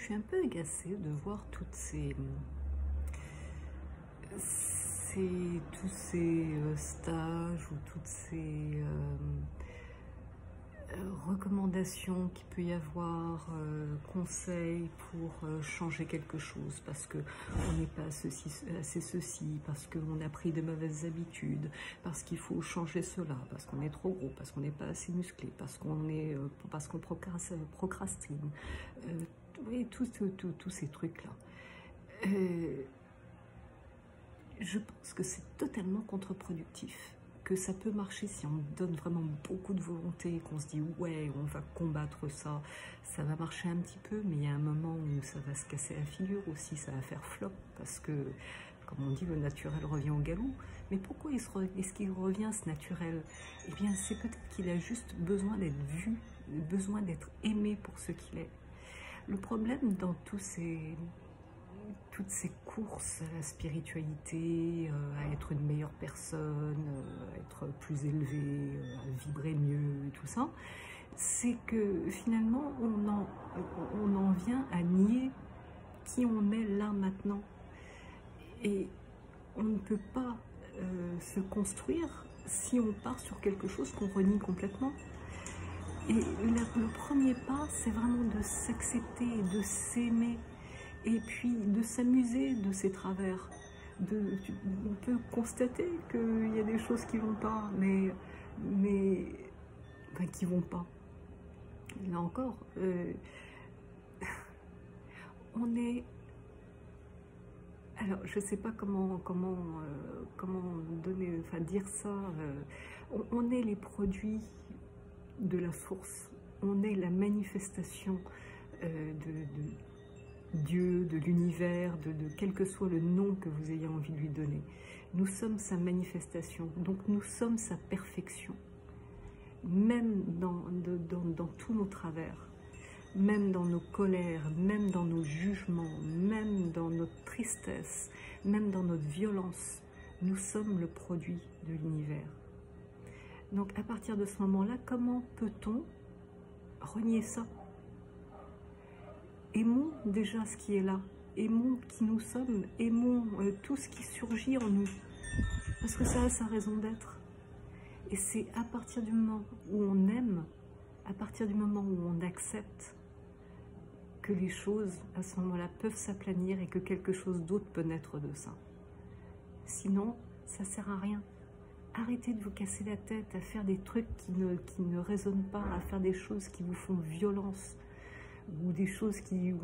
Je suis un peu agacée de voir tous ces stages ou toutes ces recommandations qu'il peut y avoir, conseils pour changer quelque chose, parce que on n'est pas assez ceci, parce qu'on a pris de mauvaises habitudes, parce qu'il faut changer cela, parce qu'on est trop gros, parce qu'on n'est pas assez musclé, parce qu'on procrastine, oui, tous ces trucs-là. Je pense que c'est totalement contre-productif, que ça peut marcher si on donne vraiment beaucoup de volonté, qu'on se dit ouais, on va combattre ça, ça va marcher un petit peu, mais il y a un moment où ça va se casser la figure aussi, ça va faire flop, parce que, comme on dit, le naturel revient au galop. Mais pourquoi est-ce qu'il revient, ce naturel? Eh bien, c'est peut-être qu'il a juste besoin d'être vu, besoin d'être aimé pour ce qu'il est. Le problème dans toutes ces courses à la spiritualité, à être une meilleure personne, à être plus élevé, à vibrer mieux, et tout ça, c'est que finalement on en vient à nier qui on est là maintenant. Et on ne peut pas se construire si on part sur quelque chose qu'on renie complètement. Et le premier pas, c'est vraiment de s'accepter, de s'aimer, et puis de s'amuser de ses travers. On peut constater qu'il y a des choses qui vont pas, enfin, qui vont pas. Là encore, on est... Alors, je sais pas comment donner, enfin dire ça. On est les produits de la source. On est la manifestation de Dieu, de l'univers, de quel que soit le nom que vous ayez envie de lui donner. Nous sommes sa manifestation, donc nous sommes sa perfection. Même dans tous nos travers, même dans nos colères, même dans nos jugements, même dans notre tristesse, même dans notre violence, nous sommes le produit de l'univers. Donc à partir de ce moment-là, comment peut-on renier ça? Aimons déjà ce qui est là, aimons qui nous sommes, aimons tout ce qui surgit en nous, parce que ça a sa raison d'être. Et c'est à partir du moment où on aime, à partir du moment où on accepte, que les choses, à ce moment-là, peuvent s'aplanir et que quelque chose d'autre peut naître de ça. Sinon, ça sert à rien. Arrêtez de vous casser la tête à faire des trucs qui ne résonnent pas, à faire des choses qui vous font violence, ou des choses qui, vous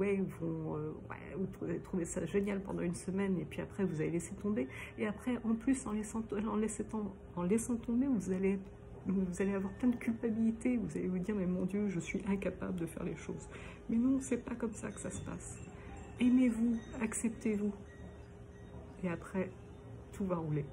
trouvez ça génial pendant une semaine, et puis après, vous allez laisser tomber. Et après, en plus, en laissant tomber, vous allez avoir plein de culpabilité, vous allez vous dire, mais mon Dieu, je suis incapable de faire les choses. Mais non, c'est pas comme ça que ça se passe. Aimez-vous, acceptez-vous, et après, tout va rouler.